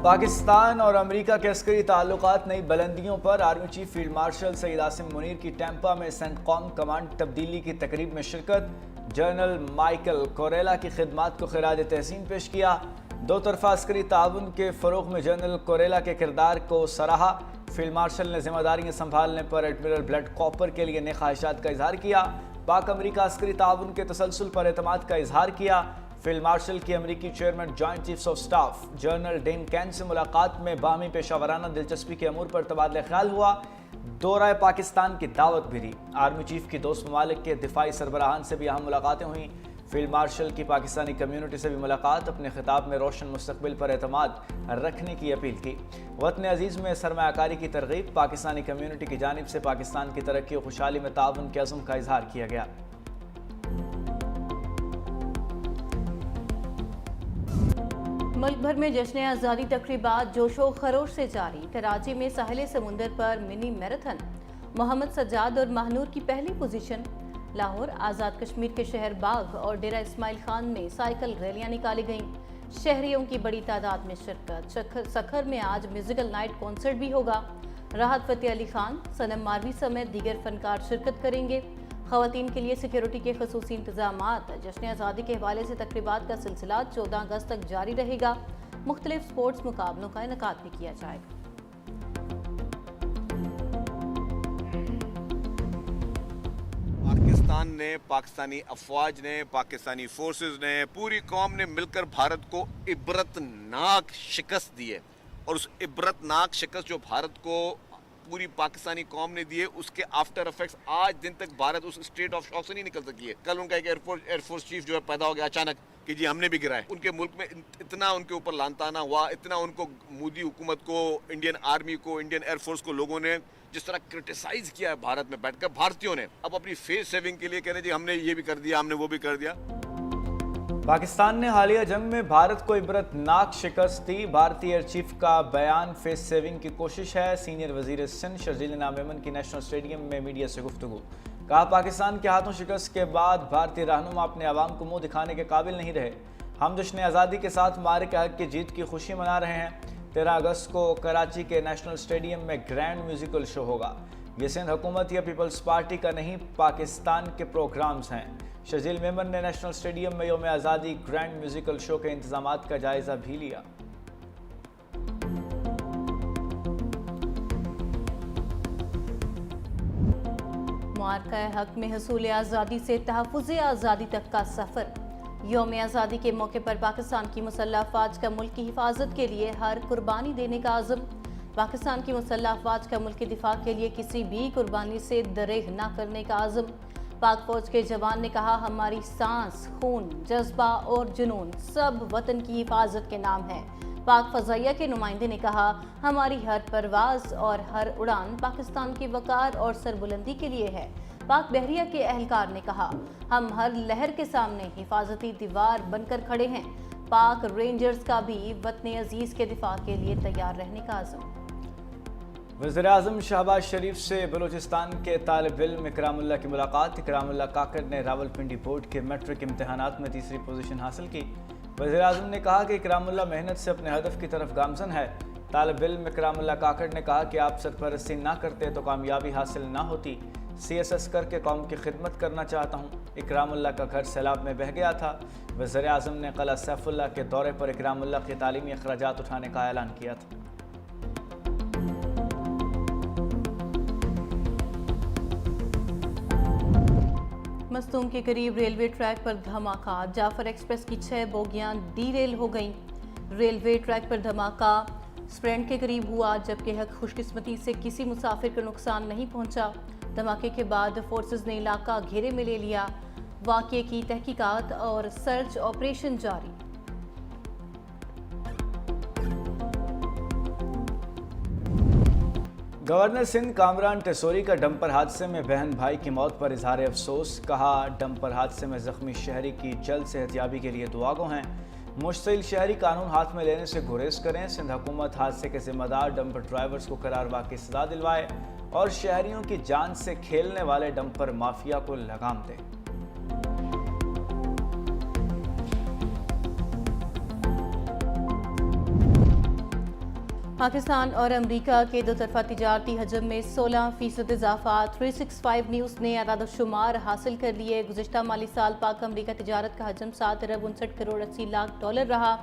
پاکستان اور امریکہ کے عسکری تعلقات نئی بلندیوں پر۔ آرمی چیف فیلڈ مارشل سعید عاصم منیر کی ٹیمپا میں سینٹ کام کمانڈ تبدیلی کی تقریب میں شرکت۔ جنرل مائیکل کوریلا کی خدمات کو خراج تحسین پیش کیا۔ دو طرفہ عسکری تعاون کے فروغ میں جنرل کوریلا کے کردار کو سراہا۔ فیلڈ مارشل نے ذمہ داریاں سنبھالنے پر ایڈمرل بلڈ کاپر کے لیے نیک خواہشات کا اظہار کیا۔ پاک امریکہ عسکری تعاون کے تسلسل پر اعتماد کا اظہار کیا۔ فیلڈ مارشل کی امریکی chairman joint chiefs of staff general Dan Caine سے ملاقات میں باہمی پیشہ ورانہ دلچسپی کے امور پر تبادلہ خیال ہوا۔ دورہ پاکستان کی دعوت بھی دی۔ آرمی چیف کی دوست ممالک کے دفاعی سربراہان سے بھی اہم ملاقاتیں ہوئیں۔ فیلڈ مارشل کی پاکستانی کمیونٹی سے بھی ملاقات، اپنے خطاب میں روشن مستقبل پر اعتماد رکھنے کی اپیل کی۔ وطن عزیز میں سرمایہ کاری کی ترغیب، پاکستانی کمیونٹی کی جانب سے پاکستان کی ترقی و خوشحالی میں تعاون کے عزم کا اظہار کیا گیا۔ ملک بھر میں جشن آزادی تقریبات جوش و خروش سے جاری۔ کراچی میں ساحل سمندر پر منی میراتھن، محمد سجاد اور مہنور کی پہلی پوزیشن۔ لاہور، آزاد کشمیر کے شہر باغ اور ڈیرہ اسماعیل خان میں سائیکل ریلیاں نکالی گئیں۔ شہریوں کی بڑی تعداد میں شرکت۔ سکھر میں آج میوزیکل نائٹ کنسرٹ بھی ہوگا۔ راحت فتح علی خان، صنم ماروی سمیت دیگر فنکار شرکت کریں گے۔ خواتین کے لیے سیکیورٹی کے خصوصی انتظامات۔ جشن آزادی کے حوالے سے تقریبات کا سلسلہ 14 اگست تک جاری رہے گا۔ مختلف سپورٹس مقابلوں کا انعقاد بھی کیا جائے گا۔ پاکستان نے، پاکستانی افواج نے، پاکستانی فورسز نے، پوری قوم نے مل کر بھارت کو عبرتناک شکست دی ہے، اور اس عبرتناک شکست جو بھارت کو پوری پاکستانی قوم نے دی ہے، اس کے آفٹر افیکٹس آج دن تک بھارت اس اسٹیٹ آف شاک سے نہیں نکل سکی ہے۔ کل ان کا ایک ایئر فورس چیف جو ہے پیدا ہو گیا اچانک کہ جی ہم نے بھی گرا ہے۔ ان کے ملک میں اتنا ان کے اوپر لانتانا ہوا، اتنا ان کو مودی حکومت کو، انڈین آرمی کو، انڈین ایئر فورس کو لوگوں نے جس طرح کرٹیسائز کیا ہے بھارت میں بیٹھ کر، بھارتیوں نے اب اپنی فیس سیونگ کے لیے کہہ رہے جی ہم نے یہ بھی کر دیا، ہم نے وہ بھی کر دیا۔ پاکستان نے حالیہ جنگ میں بھارت کو عبرتناک شکست دی۔ بھارتی ایئر چیف کا بیان فیس سیونگ کی کوشش ہے۔ سینئر وزیر سندھ شرجیل انعام میمن کی نیشنل اسٹیڈیم میں میڈیا سے گفتگو۔ کہا پاکستان کے ہاتھوں شکست کے بعد بھارتی رہنما اپنے عوام کو منہ دکھانے کے قابل نہیں رہے۔ ہم جشن آزادی کے ساتھ مارک حق کی جیت کی خوشی منا رہے ہیں۔ 13 اگست کو کراچی کے نیشنل اسٹیڈیم میں گرینڈ میوزیکل شو ہوگا۔ یہ سندھ حکومت یا پیپلز پارٹی کا نہیں، پاکستان کے پروگرامز ہیں۔ شرجیل میمن نے نیشنل اسٹیڈیم میں یوم آزادی گرینڈ میوزیکل شو کے انتظامات کا جائزہ بھی لیا۔ معرکہ حق میں حصول آزادی سے تحفظ آزادی تک کا سفر۔ یوم آزادی کے موقع پر پاکستان کی مسلح افواج کا ملک کی حفاظت کے لیے ہر قربانی دینے کا عزم۔ پاکستان کی مسلح افواج کا ملک کی دفاع کے لیے کسی بھی قربانی سے دریغ نہ کرنے کا عزم۔ پاک فوج کے جوان نے کہا ہماری سانس، خون، جذبہ اور جنون سب وطن کی حفاظت کے نام ہے۔ پاک فضائیہ کے نمائندے نے کہا ہماری ہر پرواز اور ہر اڑان پاکستان کی وقار اور سربلندی کے لیے ہے۔ پاک بحریہ کے اہلکار نے کہا ہم ہر لہر کے سامنے حفاظتی دیوار بن کر کھڑے ہیں۔ پاک رینجرز کا بھی وطن عزیز کے دفاع کے لیے تیار رہنے کا عزم۔ وزیراعظم شہباز شریف سے بلوچستان کے طالب علم اکرام اللہ کی ملاقات۔ اکرام اللہ کاکڑ نے راولپنڈی بورڈ کے میٹرک امتحانات میں تیسری پوزیشن حاصل کی۔ وزیراعظم نے کہا کہ اکرام اللہ محنت سے اپنے ہدف کی طرف گامزن ہے۔ طالب علم اکرام اللہ کاکڑ نے کہا کہ آپ سرپرستی نہ کرتے تو کامیابی حاصل نہ ہوتی۔ CSS کر کے قوم کی خدمت کرنا چاہتا ہوں۔ اکرام اللہ کا گھر سیلاب میں بہہ گیا تھا۔ وزیراعظم نے قلعہ سیف اللہ کے دورے پر اکرام اللہ کے تعلیمی اخراجات اٹھانے کا اعلان کیا تھا۔ مستونگ کے قریب ریلوے ٹریک پر دھماکہ، جعفر ایکسپریس کی 6 بوگیاں ڈی ریل ہو گئیں۔ ریلوے ٹریک پر دھماکہ اسپرنٹ کے قریب ہوا، جبکہ خوش قسمتی سے کسی مسافر کو نقصان نہیں پہنچا۔ دھماکے کے بعد فورسز نے علاقہ گھیرے میں لے لیا۔ واقعے کی تحقیقات اور سرچ آپریشن جاری۔ گورنر سندھ کامران ٹیسوری کا ڈمپر حادثے میں بہن بھائی کی موت پر اظہار افسوس۔ کہا ڈمپر حادثے میں زخمی شہری کی جلد صحتیابی کے لیے دعا گو ہیں۔ مشتعل شہری قانون ہاتھ میں لینے سے گریز کریں۔ سندھ حکومت حادثے کے ذمہ دار ڈمپر ڈرائیورز کو قرار واقعی سزا دلوائے اور شہریوں کی جان سے کھیلنے والے ڈمپر مافیا کو لگام دے۔ پاکستان اور امریکہ کے دو طرفہ تجارتی حجم میں 16% اضافہ 365 نیوز نے اعداد و شمار حاصل کر لیے۔ گزشتہ مالی سال پاک امریکہ تجارت کا حجم 7 ارب 59 کروڑ 80 لاکھ ڈالر رہا۔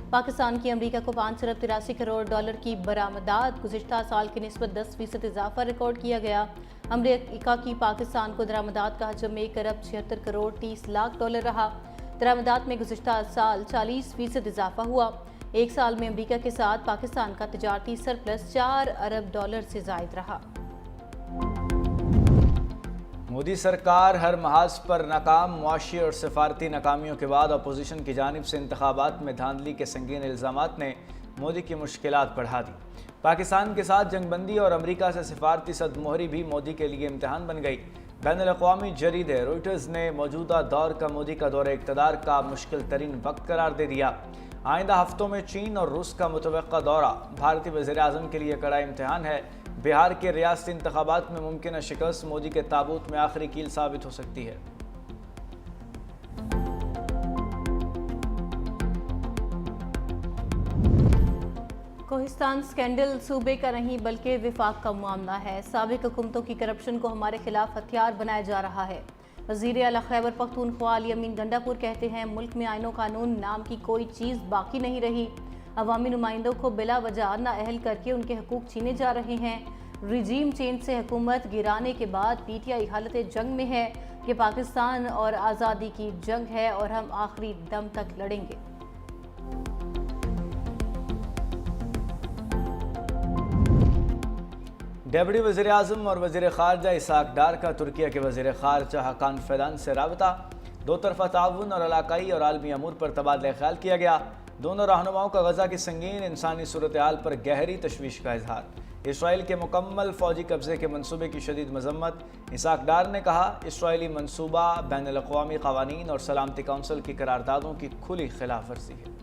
پاکستان کی امریکہ کو 5 ارب 83 کروڑ ڈالر کی برآمدات گزشتہ سال کی نسبت 10% اضافہ ریکارڈ کیا گیا۔ امریکہ کی پاکستان کو درآمدات کا حجم 1 ارب 76 کروڑ 30 لاکھ ڈالر رہا۔ درآمدات میں گزشتہ سال 40% اضافہ ہوا۔ ایک سال میں امریکہ کے ساتھ پاکستان کا تجارتی سرپلس 4 ارب ڈالر سے زائد رہا۔ مودی سرکار ہر محاذ پر ناکام، معاشی اور سفارتی ناکامیوں کے بعد اپوزیشن کی جانب سے انتخابات میں دھاندلی کے سنگین الزامات نے مودی کی مشکلات بڑھا دی۔ پاکستان کے ساتھ جنگ بندی اور امریکہ سے سفارتی صد مہری بھی مودی کے لیے امتحان بن گئی۔ بین الاقوامی جریدے روئٹرز نے موجودہ دور کا مودی کا دور اقتدار کا مشکل ترین وقت قرار دے دیا۔ آئندہ ہفتوں میں چین اور روس کا متوقع دورہ بھارتی وزیراعظم کے لیے کڑا امتحان ہے۔ بہار کے ریاستی انتخابات میں ممکنہ شکست مودی کے تابوت میں آخری کیل ثابت ہو سکتی ہے۔ کوہستان سکینڈل صوبے کا نہیں بلکہ وفاق کا معاملہ ہے۔ سابق حکومتوں کی کرپشن کو ہمارے خلاف ہتھیار بنایا جا رہا ہے۔ وزیر اعلیٰ خیبر پختونخوا علی امین گنڈا پور کہتے ہیں ملک میں آئین و قانون نام کی کوئی چیز باقی نہیں رہی۔ عوامی نمائندوں کو بلا وجہ نااہل کر کے ان کے حقوق چھینے جا رہے ہیں۔ رجیم چینج سے حکومت گرانے کے بعد پی ٹی آئی حالت جنگ میں ہے کہ پاکستان اور آزادی کی جنگ ہے اور ہم آخری دم تک لڑیں گے۔ ڈپٹی وزیر اعظم اور وزیر خارجہ اسحاق ڈار کا ترکیہ کے وزیر خارجہ حکان فیدان سے رابطہ، دو طرفہ تعاون اور علاقائی اور عالمی امور پر تبادلہ خیال کیا گیا۔ دونوں رہنماؤں کا غزہ کی سنگین انسانی صورتحال پر گہری تشویش کا اظہار۔ اسرائیل کے مکمل فوجی قبضے کے منصوبے کی شدید مذمت۔ اسحاق ڈار نے کہا اسرائیلی منصوبہ بین الاقوامی قوانین اور سلامتی کونسل کی قراردادوں کی کھلی خلاف ورزی ہے۔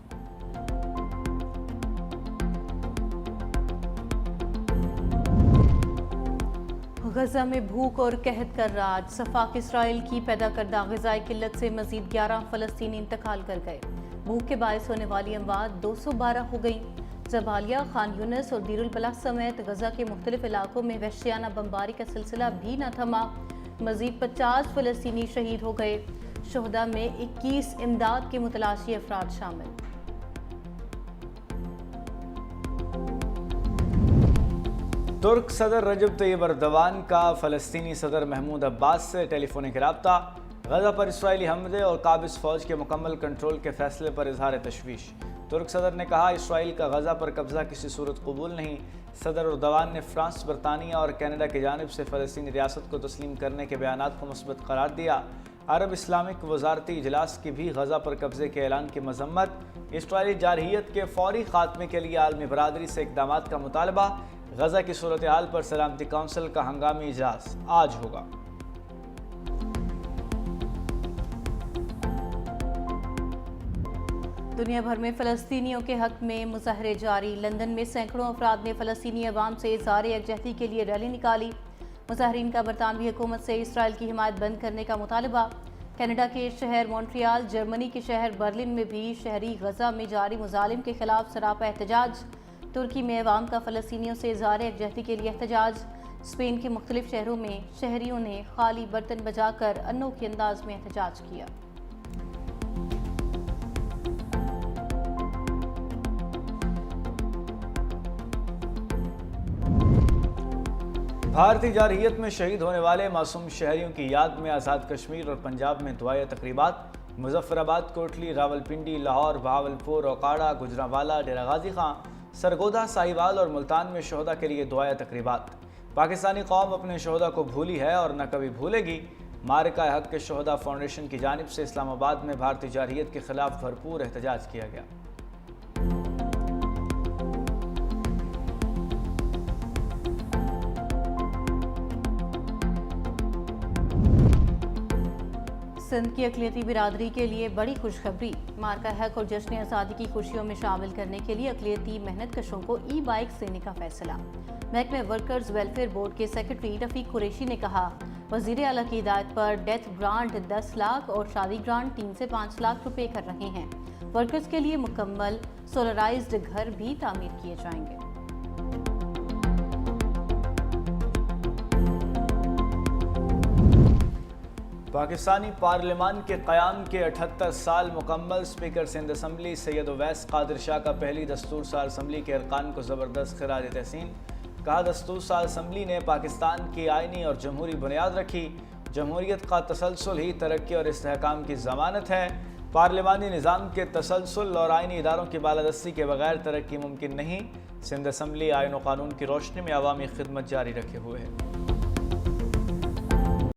غزہ میں بھوک اور قحط کا راج۔ صفاق اسرائیل کی پیدا کردہ غذائی قلت سے مزید 11 فلسطینی انتقال کر گئے۔ بھوک کے باعث ہونے والی اموات 212 ہو گئیں۔ جبالیہ، خان یونس اور دیر البلح سمیت غزہ کے مختلف علاقوں میں وحشیانہ بمباری کا سلسلہ بھی نہ تھما۔ مزید 50 فلسطینی شہید ہو گئے۔ شہداء میں 21 امداد کے متلاشی افراد شامل۔ ترک صدر رجب طیب اردوان کا فلسطینی صدر محمود عباس سے ٹیلی فونک رابطہ۔ غزہ پر اسرائیلی حملے اور قابض فوج کے مکمل کنٹرول کے فیصلے پر اظہار تشویش۔ ترک صدر نے کہا اسرائیل کا غزہ پر قبضہ کسی صورت قبول نہیں۔ صدر اردوان نے فرانس، برطانیہ اور کینیڈا کی جانب سے فلسطینی ریاست کو تسلیم کرنے کے بیانات کو مثبت قرار دیا۔ عرب اسلامک وزارتی اجلاس کی بھی غزہ پر قبضے کے اعلان کی مذمت۔ اسرائیلی جارحیت کے فوری خاتمے کے لیے عالمی برادری سے اقدامات کا مطالبہ۔ غزہ کی صورتحال پر سلامتی کونسل کا ہنگامی اجلاس آج ہوگا۔ دنیا بھر میں فلسطینیوں کے حق میں مظاہرے جاری۔ لندن میں سینکڑوں افراد نے فلسطینی عوام سے اظہار یکجہتی کے لیے ریلی نکالی۔ مظاہرین کا برطانوی حکومت سے اسرائیل کی حمایت بند کرنے کا مطالبہ۔ کینیڈا کے شہر مونٹریال، جرمنی کے شہر برلن میں بھی شہری غزہ میں جاری مظالم کے خلاف سراپا احتجاج۔ ترکی میں عوام کا فلسطینیوں سے اظہار یکجہتی کے لیے احتجاج۔ اسپین کے مختلف شہروں میں شہریوں نے خالی برتن بجا کر انوکھے انداز میں احتجاج کیا۔ بھارتی جارحیت میں شہید ہونے والے معصوم شہریوں کی یاد میں آزاد کشمیر اور پنجاب میں دعائیں تقریبات۔ مظفر آباد، کوٹلی، راولپنڈی، لاہور، بہاولپور، اوکاڑا، گجرانوالہ، ڈیرہ غازی خان، سرگودا، ساہیوال اور ملتان میں شہداء کے لیے دعائیں تقریبات۔ پاکستانی قوم اپنے شہداء کو بھولی ہے اور نہ کبھی بھولے گی۔ معرکہ حق کے شہداء فاؤنڈیشن کی جانب سے اسلام آباد میں بھارتی جارحیت کے خلاف بھرپور احتجاج کیا گیا۔ سندھ کی اقلیتی برادری کے لیے بڑی خوشخبری۔ معرکہ حق اور جشن آزادی کی خوشیوں میں شامل کرنے کے لیے اقلیتی محنت کشوں کو ای بائکس دینے کا فیصلہ۔ محکمہ ورکرز ویلفیئر بورڈ کے سیکرٹری رفیق قریشی نے کہا وزیر اعلیٰ کی ہدایت پر ڈیتھ گرانٹ 10 لاکھ اور شادی گرانٹ 3 سے 5 لاکھ روپے کر رہے ہیں۔ ورکرز کے لیے مکمل سولرائزڈ گھر بھی تعمیر کیے جائیں گے۔ پاکستانی پارلیمان کے قیام کے 78 سال مکمل اسپیکر سندھ اسمبلی سید اویس قادر شاہ کا پہلی دستور ساز اسمبلی کے ارکان کو زبردست خراج تحسین۔ کہا دستور ساز اسمبلی نے پاکستان کی آئینی اور جمہوری بنیاد رکھی۔ جمہوریت کا تسلسل ہی ترقی اور استحکام کی ضمانت ہے۔ پارلیمانی نظام کے تسلسل اور آئینی اداروں کی بالادستی کے بغیر ترقی ممکن نہیں۔ سندھ اسمبلی آئین و قانون کی روشنی میں عوامی خدمت جاری رکھے ہوئے ہے۔